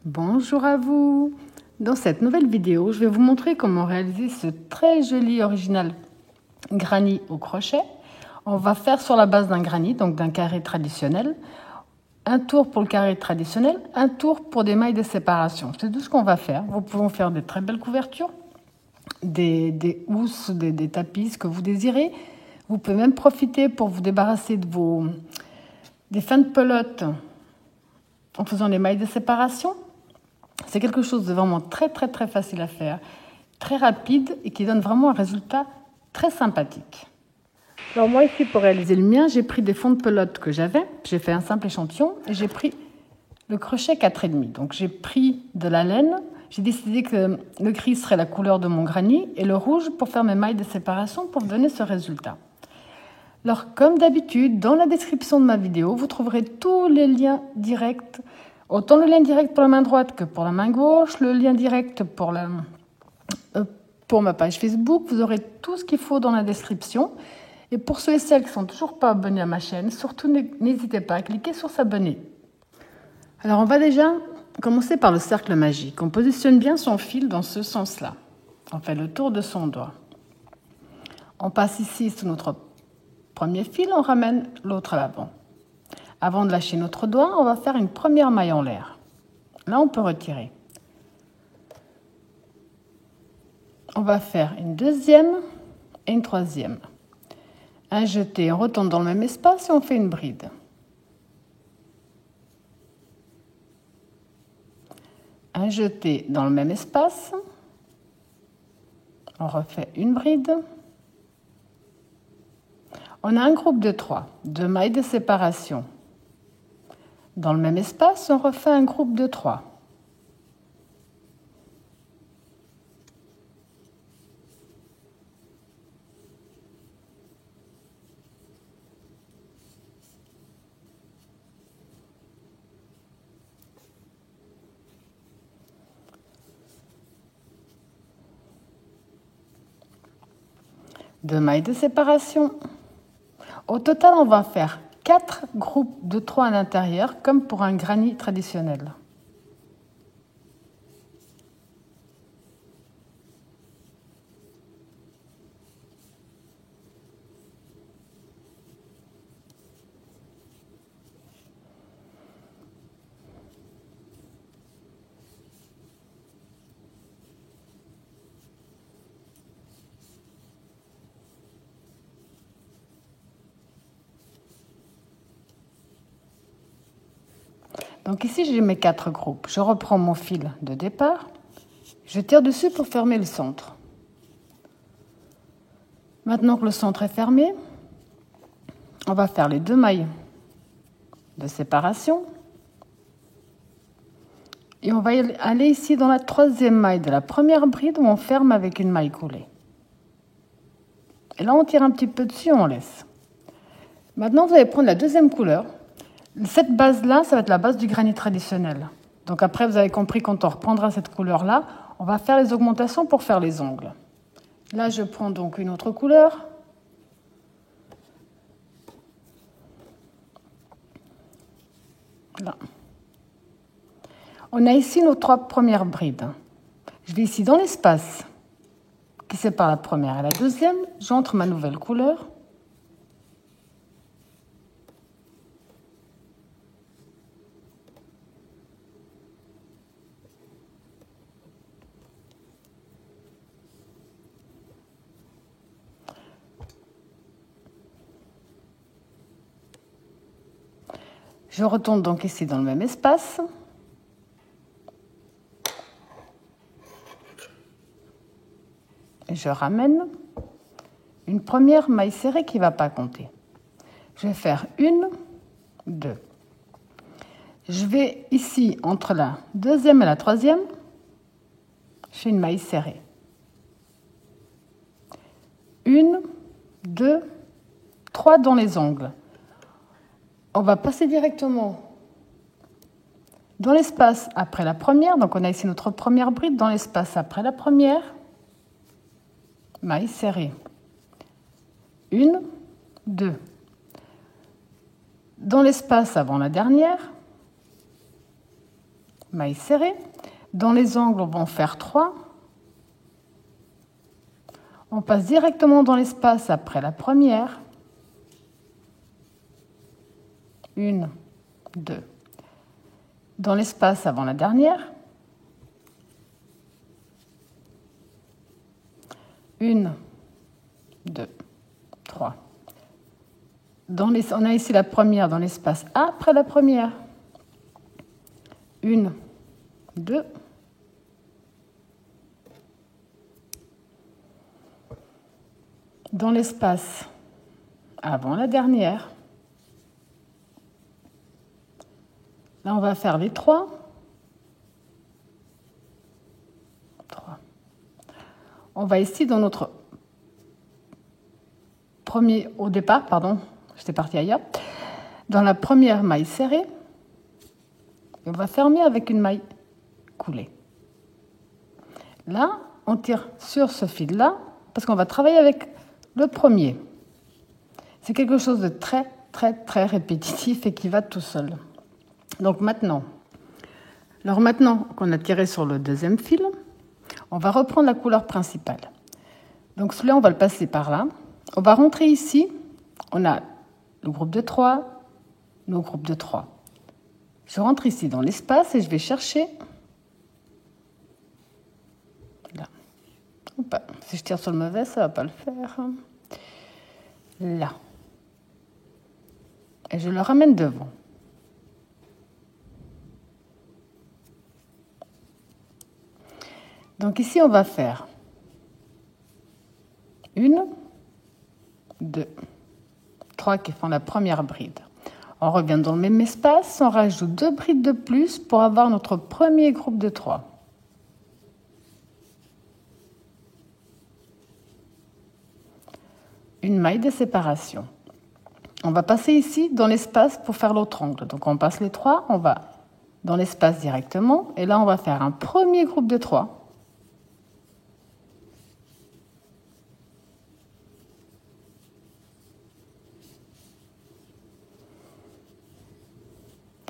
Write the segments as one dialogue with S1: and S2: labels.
S1: Bonjour à vous. Dans cette nouvelle vidéo, je vais vous montrer comment réaliser ce très joli original granny au crochet. On va faire sur la base d'un granny, donc d'un carré traditionnel. Un tour pour le carré traditionnel, un tour pour des mailles de séparation. C'est tout ce qu'on va faire. Vous pouvez faire de très belles couvertures, des housses, des tapis, ce que vous désirez. Vous pouvez même profiter pour vous débarrasser de des fins de pelote en faisant les mailles de séparation. C'est quelque chose de vraiment très facile à faire, très rapide et qui donne vraiment un résultat très sympathique. Alors moi ici pour réaliser le mien, j'ai pris des fonds de pelote que j'avais, j'ai fait un simple échantillon et j'ai pris le crochet 4,5. Donc j'ai pris de la laine, j'ai décidé que le gris serait la couleur de mon granny et le rouge pour faire mes mailles de séparation pour donner ce résultat. Alors comme d'habitude, dans la description de ma vidéo, vous trouverez tous les liens directs. Autant le lien direct pour la main droite que pour la main gauche, le lien direct pour ma page Facebook. Vous aurez tout ce qu'il faut dans la description. Et pour ceux et celles qui ne sont toujours pas abonnés à ma chaîne, surtout n'hésitez pas à cliquer sur s'abonner. Alors on va déjà commencer par le cercle magique. On positionne bien son fil dans ce sens-là. On fait le tour de son doigt. On passe ici sous notre premier fil, on ramène l'autre à l'avant. Avant de lâcher notre doigt, on va faire une première maille en l'air. Là, on peut retirer. On va faire une deuxième et une troisième. Un jeté, on retourne dans le même espace et on fait une bride. Un jeté dans le même espace. On refait une bride. On a un groupe de 3, 2 mailles de séparation. Dans le même espace, on refait un groupe de 3. Deux mailles de séparation. Au total, on va faire 4 groupes de 3 à l'intérieur, comme pour un granny traditionnel. Donc ici, j'ai mes 4 groupes. Je reprends mon fil de départ. Je tire dessus pour fermer le centre. Maintenant que le centre est fermé, on va faire les 2 mailles de séparation. Et on va aller ici dans la troisième maille de la première bride où on ferme avec une maille coulée. Et là, on tire un petit peu dessus, on laisse. Maintenant, vous allez prendre la deuxième couleur. Cette base-là, ça va être la base du granny traditionnel. Donc après, vous avez compris, quand on reprendra cette couleur-là, on va faire les augmentations pour faire les ongles. Là, je prends donc une autre couleur. Là. On a ici nos 3 premières brides. Je vais ici dans l'espace qui sépare la première et la deuxième. J'entre ma nouvelle couleur. Je retourne donc ici dans le même espace. Et je ramène une première maille serrée qui ne va pas compter. Je vais faire 1, 2. Je vais ici, entre la deuxième et la troisième, je fais une maille serrée. 1, 2, 3 dans les ongles. On va passer directement dans l'espace après la première. Donc on a ici notre première bride dans l'espace après la première. Maille serrée. 1, 2. Dans l'espace avant la dernière. mailles serrées. Dans les angles, on va en faire 3. On passe directement dans l'espace après la première. 1, 2. Dans l'espace avant la dernière. 1, 2, 3. On a ici la première dans l'espace après la première. 1, 2. Dans l'espace avant la dernière. Là, on va faire les 3. 3. On va ici dans notre premier, au départ, pardon, j'étais partie ailleurs, dans la première maille serrée, et on va fermer avec une maille coulée. Là, on tire sur ce fil-là, parce qu'on va travailler avec le premier. C'est quelque chose de très, très, très répétitif et qui va tout seul. Donc maintenant qu'on a tiré sur le deuxième fil, on va reprendre la couleur principale. Donc celui-là, on va le passer par là. On va rentrer ici. On a le groupe de 3, nos groupes de 3. Je rentre ici dans l'espace et je vais chercher là. Opa, si je tire sur le mauvais, ça ne va pas le faire. Là. Et je le ramène devant. Donc ici, on va faire 1, 2, 3 qui font la première bride. On revient dans le même espace, on rajoute 2 brides de plus pour avoir notre premier groupe de 3. Une maille de séparation. On va passer ici dans l'espace pour faire l'autre angle. Donc on passe les 3, on va dans l'espace directement, et là on va faire un premier groupe de 3.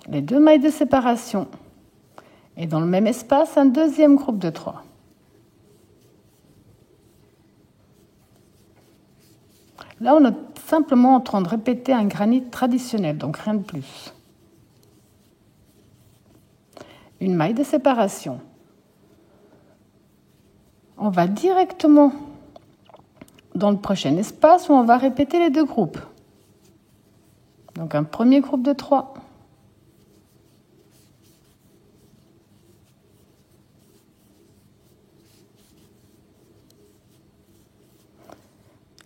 S1: Les 2 mailles de séparation. Et dans le même espace, un deuxième groupe de 3. Là, on est simplement en train de répéter un granit traditionnel, donc rien de plus. Une maille de séparation. On va directement dans le prochain espace où on va répéter les 2 groupes. Donc un premier groupe de 3.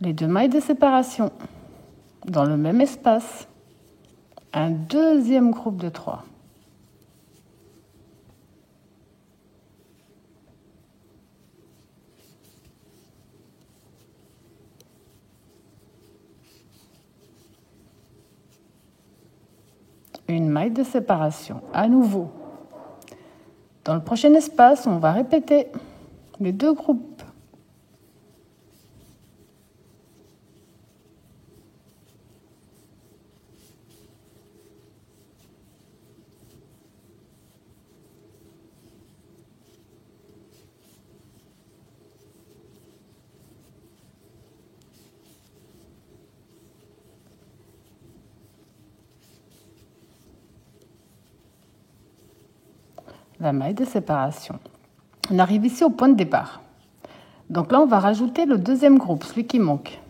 S1: Les 2 mailles de séparation. Dans le même espace, un deuxième groupe de 3. Une maille de séparation. À nouveau, dans le prochain espace, on va répéter les 2 groupes. La maille de séparation. On arrive ici au point de départ. Donc là, on va rajouter le deuxième groupe, celui qui manque.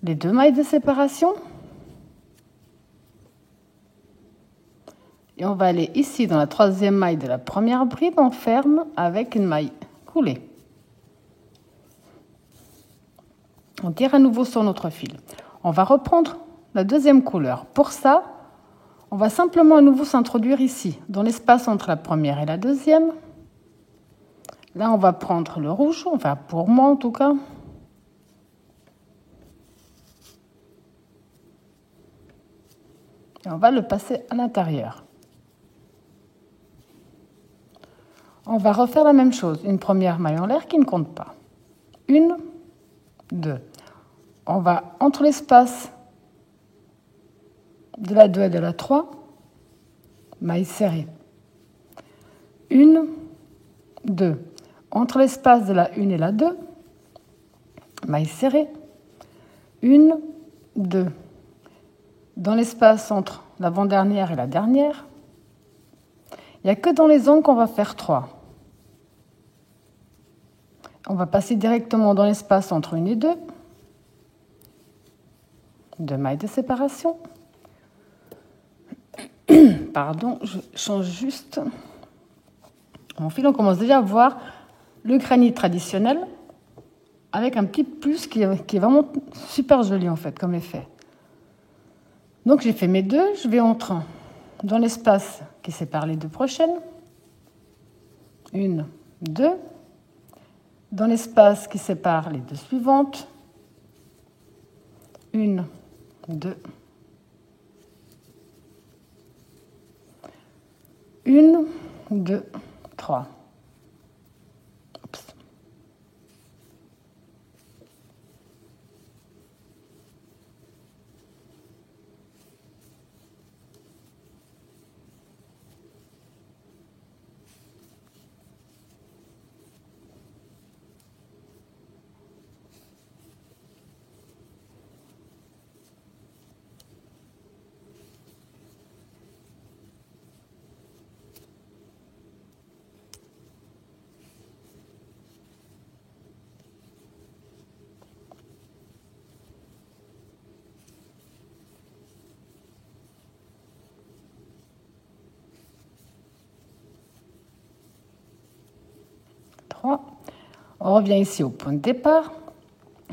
S1: Les 2 mailles de séparation. Et on va aller ici dans la troisième maille de la première bride, on ferme avec une maille coulée. On tire à nouveau sur notre fil. On va reprendre la deuxième couleur. Pour ça, on va simplement à nouveau s'introduire ici, dans l'espace entre la première et la deuxième. Là, on va prendre le rouge, enfin pour moi en tout cas. Et on va le passer à l'intérieur. On va refaire la même chose. Une première maille en l'air qui ne compte pas. 1, 2. On va, entre l'espace de la 2 et de la 3, maille serrée. 1, 2. Entre l'espace de la 1 et la 2, maille serrée. 1, 2. Dans l'espace entre l'avant-dernière et la dernière, il n'y a que dans les angles qu'on va faire 3. On va passer directement dans l'espace entre 1 et 2. 2 mailles de séparation. Pardon, je change juste mon fil. On commence déjà à voir le granit traditionnel avec un petit plus qui est vraiment super joli en fait comme effet. Donc j'ai fait mes deux, je vais entrer dans l'espace qui sépare les deux prochaines. 1, 2. Dans l'espace qui sépare les deux suivantes. 1, 2. 1, 2, 3. Oups. On revient ici au point de départ.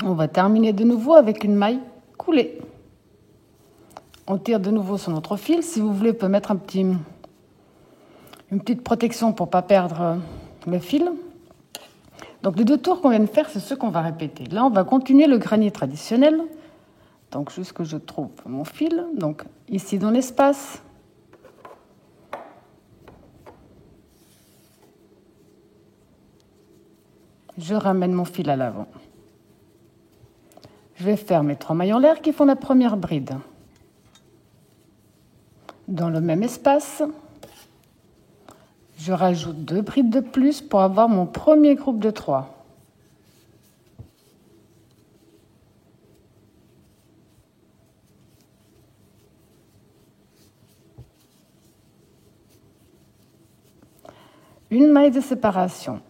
S1: On va terminer de nouveau avec une maille coulée. On tire de nouveau sur notre fil. Si vous voulez, on peut mettre une petite protection pour ne pas perdre le fil. Donc les deux tours qu'on vient de faire, c'est ceux qu'on va répéter. Là, on va continuer le granit traditionnel. Donc juste que je trouve mon fil. Donc ici dans l'espace. Je ramène mon fil à l'avant. Je vais faire mes 3 mailles en l'air qui font la première bride. Dans le même espace, je rajoute 2 brides de plus pour avoir mon premier groupe de 3. Une maille de séparation.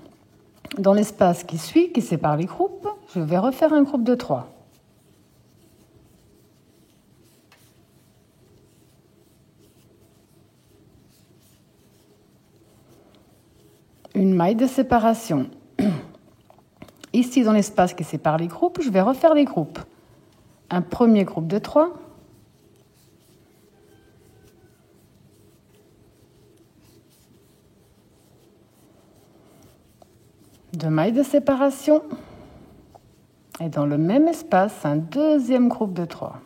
S1: Dans l'espace qui suit, qui sépare les groupes, je vais refaire un groupe de 3. Une maille de séparation. Ici, dans l'espace qui sépare les groupes, je vais refaire les groupes. Un premier groupe de 3. Deux mailles de séparation. Et dans le même espace, un deuxième groupe de 3.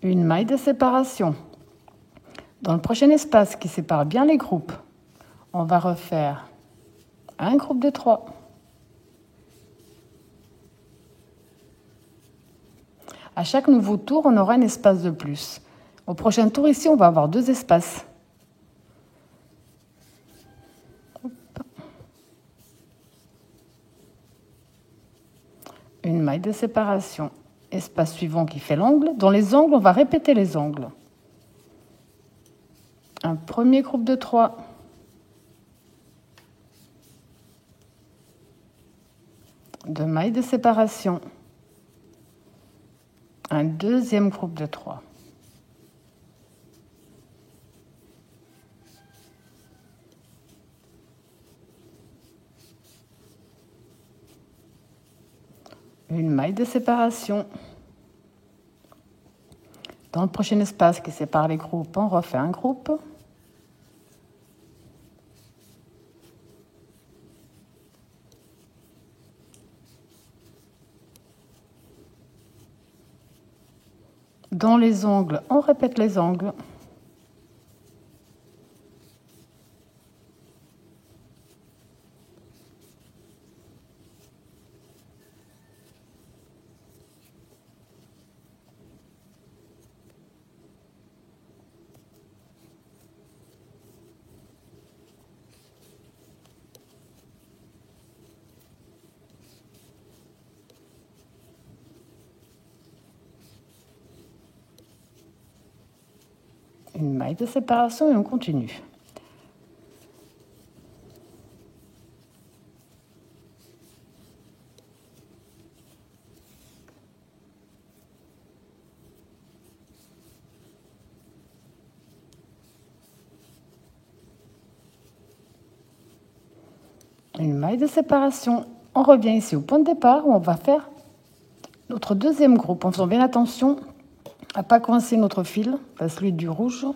S1: Une maille de séparation. Dans le prochain espace qui sépare bien les groupes, on va refaire un groupe de 3. À chaque nouveau tour, on aura un espace de plus. Au prochain tour, ici, on va avoir 2 espaces. Une maille de séparation. Espace suivant qui fait l'angle. Dans les angles, on va répéter les angles. Un premier groupe de 3. Deux mailles de séparation. Un deuxième groupe de 3. Une maille de séparation. Dans le prochain espace qui sépare les groupes, on refait un groupe. Dans les ongles, on répète les ongles. Une maille de séparation et on continue. Une maille de séparation. On revient ici au point de départ où on va faire notre deuxième groupe en faisant bien attention à ne pas coincer notre fil, pas celui du rouge.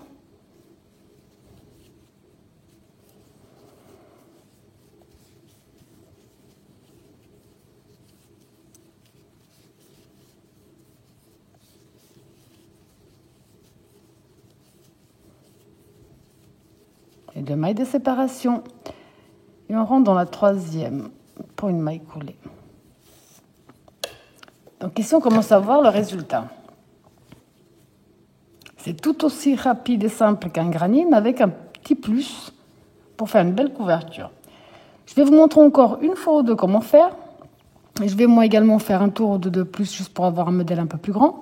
S1: Et 2 mailles de séparation. Et on rentre dans la troisième pour une maille coulée. Donc ici, on commence à voir le résultat. C'est tout aussi rapide et simple qu'un granny, mais avec un petit plus pour faire une belle couverture. Je vais vous montrer encore une fois ou deux comment faire. Et je vais moi également faire un tour de plus juste pour avoir un modèle un peu plus grand.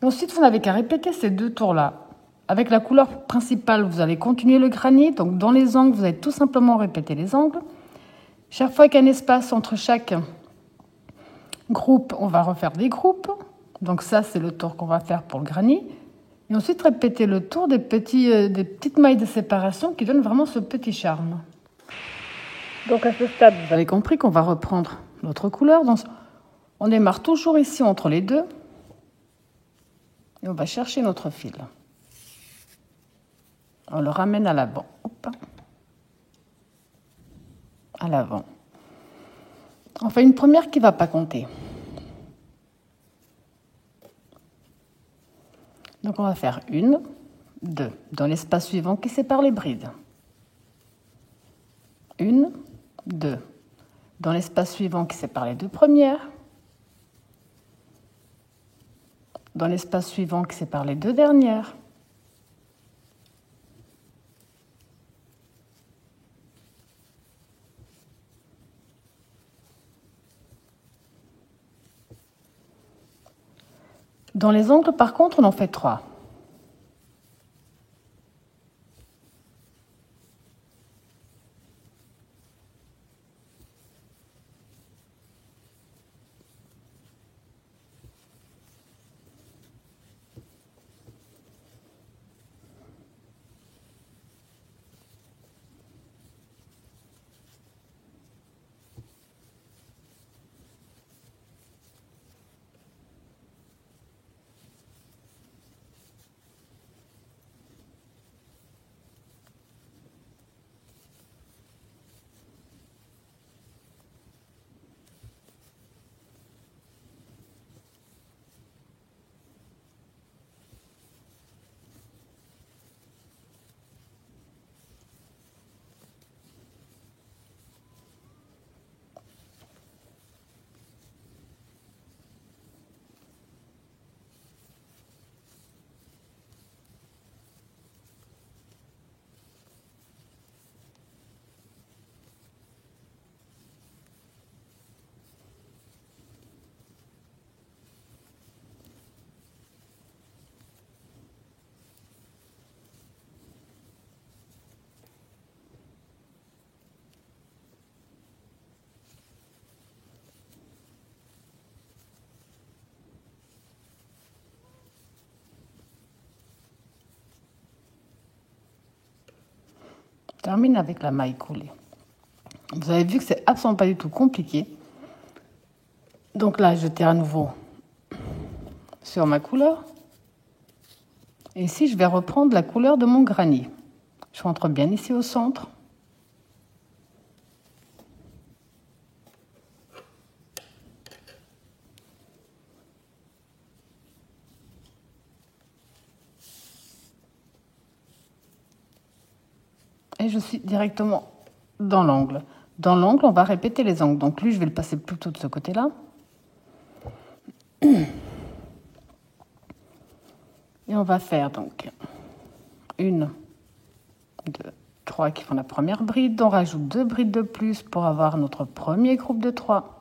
S1: Et ensuite, vous n'avez qu'à répéter ces 2 tours-là. Avec la couleur principale, vous allez continuer le granit. Donc dans les angles, vous allez tout simplement répéter les angles. Chaque fois qu'il y a un espace entre chaque groupe, on va refaire des groupes. Donc ça, c'est le tour qu'on va faire pour le granit. Et ensuite, répéter le tour des petites mailles de séparation qui donnent vraiment ce petit charme. Donc à ce stade, vous avez compris qu'on va reprendre notre couleur. Donc, on démarre toujours ici entre les deux. Et on va chercher notre fil. On le ramène à l'avant. Hop. À l'avant. On fait une première qui ne va pas compter. Donc on va faire 1, 2, dans l'espace suivant qui sépare les brides. 1, 2, dans l'espace suivant qui sépare les 2 premières. Dans l'espace suivant qui sépare les 2 dernières. Dans les ongles, par contre, on en fait 3. Termine avec la maille coulée. Vous avez vu que c'est absolument pas du tout compliqué. Donc là, je tire à nouveau sur ma couleur. Et ici, je vais reprendre la couleur de mon granit. Je rentre bien ici au centre. Et je suis directement dans l'angle. Dans l'angle, on va répéter les angles. Donc lui, je vais le passer plutôt de ce côté-là. Et on va faire donc 1, 2, 3 qui font la première bride. On rajoute 2 brides de plus pour avoir notre premier groupe de 3.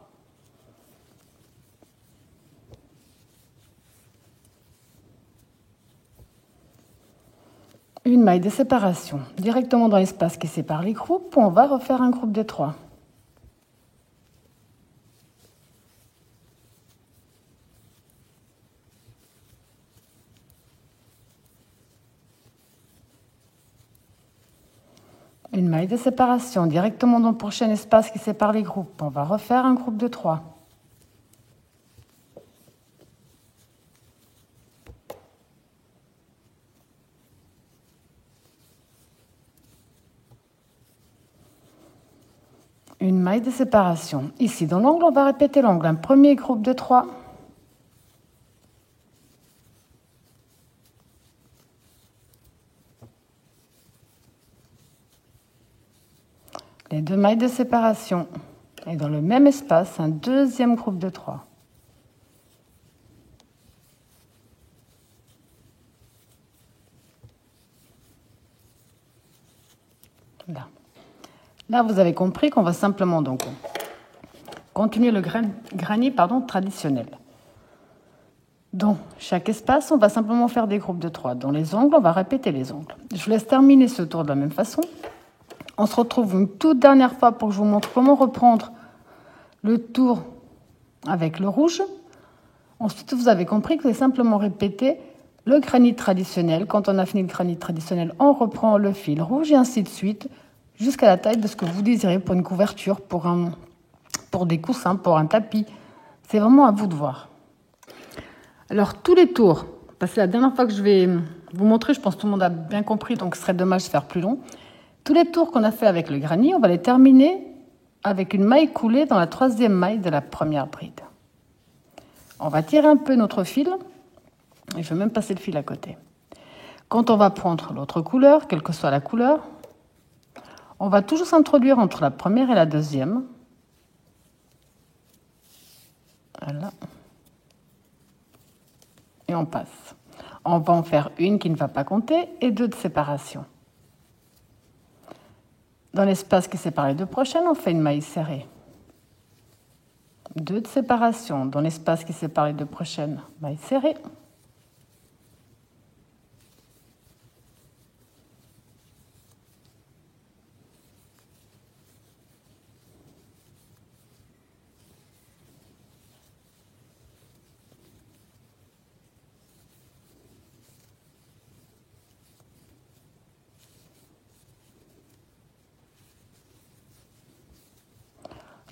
S1: Une maille de séparation directement dans l'espace qui sépare les groupes. On va refaire un groupe de 3. Une maille de séparation directement dans le prochain espace qui sépare les groupes. On va refaire un groupe de 3. Une maille de séparation. Ici, dans l'angle, on va répéter l'angle. Un premier groupe de 3. Les 2 mailles de séparation. Et dans le même espace, un deuxième groupe de 3. Là. Là, vous avez compris qu'on va simplement donc continuer le granit traditionnel. Dans chaque espace, on va simplement faire des groupes de 3. Dans les angles, on va répéter les angles. Je vous laisse terminer ce tour de la même façon. On se retrouve une toute dernière fois pour que je vous montre comment reprendre le tour avec le rouge. Ensuite, vous avez compris que c'est simplement répéter le granit traditionnel. Quand on a fini le granit traditionnel, on reprend le fil rouge et ainsi de suite jusqu'à la taille de ce que vous désirez pour une couverture, pour des coussins, pour un tapis. C'est vraiment à vous de voir. Alors, tous les tours, parce que c'est la dernière fois que je vais vous montrer, je pense que tout le monde a bien compris, donc ce serait dommage de faire plus long. Tous les tours qu'on a fait avec le granit, on va les terminer avec une maille coulée dans la 3e maille de la première bride. On va tirer un peu notre fil, et je vais même passer le fil à côté. Quand on va prendre l'autre couleur, quelle que soit la couleur, on va toujours s'introduire entre la première et la deuxième. Voilà. Et on passe. On va en faire une qui ne va pas compter et 2 de séparation. Dans l'espace qui sépare les 2 prochaines, on fait une maille serrée. 2 de séparation. Dans l'espace qui sépare les 2 prochaines, maille serrée.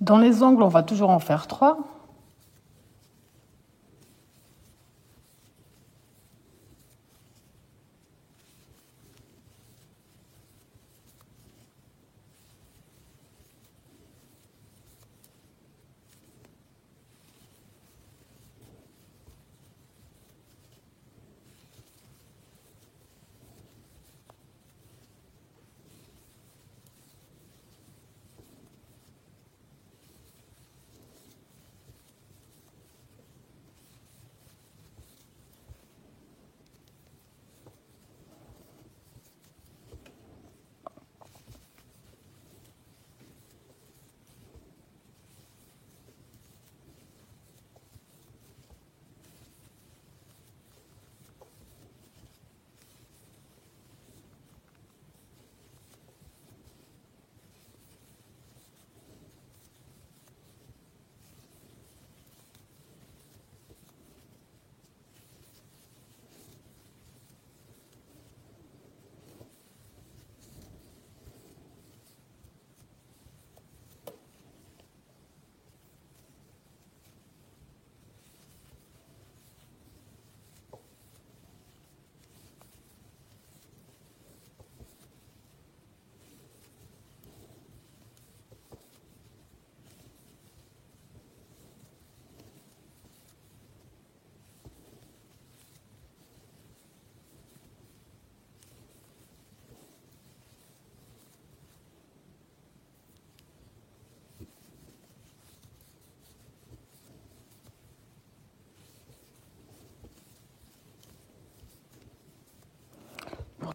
S1: Dans les angles, on va toujours en faire 3.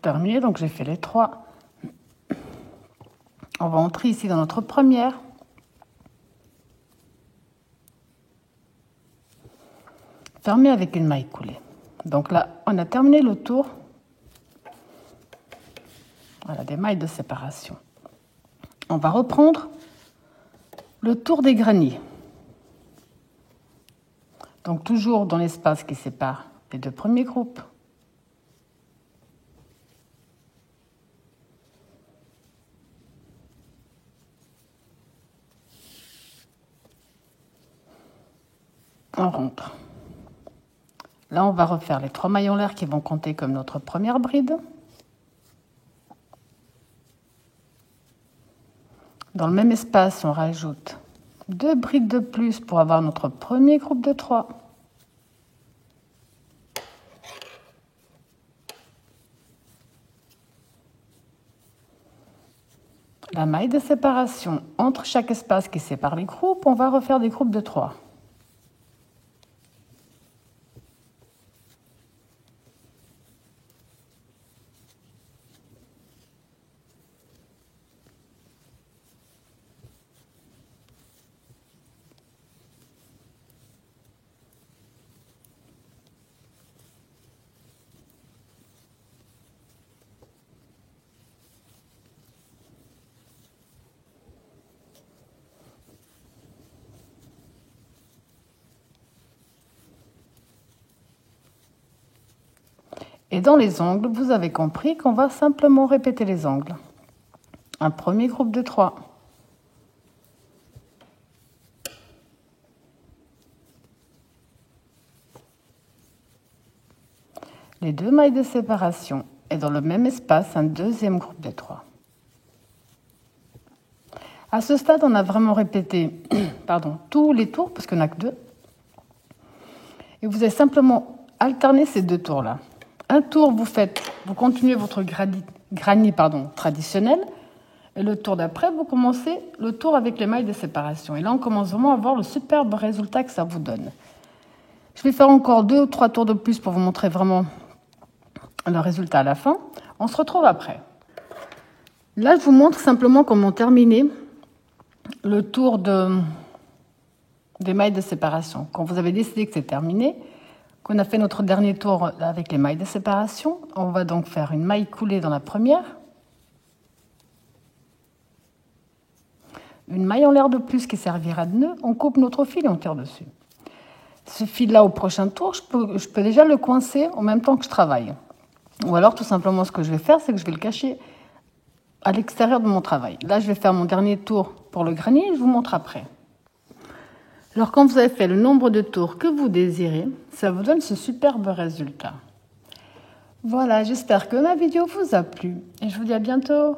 S1: terminé, donc j'ai fait les 3. On va entrer ici dans notre première. Fermer avec une maille coulée. Donc là, on a terminé le tour. Voilà, des mailles de séparation. On va reprendre le tour des granits. Donc toujours dans l'espace qui sépare les 2 premiers groupes. On rentre. Là, on va refaire les 3 mailles en l'air qui vont compter comme notre première bride. Dans le même espace, on rajoute 2 brides de plus pour avoir notre premier groupe de 3. La maille de séparation entre chaque espace qui sépare les groupes, on va refaire des groupes de 3. Et dans les angles, vous avez compris qu'on va simplement répéter les angles. Un premier groupe de 3. Les 2 mailles de séparation et dans le même espace, un deuxième groupe de 3. À ce stade, on a vraiment répété tous les tours, parce qu'on n'a que 2. Et vous allez simplement alterner ces 2 tours-là. Un tour, vous continuez votre granny traditionnel. Et le tour d'après, vous commencez le tour avec les mailles de séparation. Et là, on commence vraiment à voir le superbe résultat que ça vous donne. Je vais faire encore 2 ou 3 tours de plus pour vous montrer vraiment le résultat à la fin. On se retrouve après. Là, je vous montre simplement comment terminer le tour des mailles de séparation. Quand vous avez décidé que c'est terminé, qu'on a fait notre dernier tour avec les mailles de séparation, on va donc faire une maille coulée dans la première, une maille en l'air de plus qui servira de nœud, on coupe notre fil et on tire dessus. Ce fil-là, au prochain tour, je peux déjà le coincer en même temps que je travaille. Ou alors, tout simplement, ce que je vais faire, c'est que je vais le cacher à l'extérieur de mon travail. Là, je vais faire mon dernier tour pour le granny et je vous montre après. Alors, quand vous avez fait le nombre de tours que vous désirez, ça vous donne ce superbe résultat. Voilà, j'espère que ma vidéo vous a plu et je vous dis à bientôt.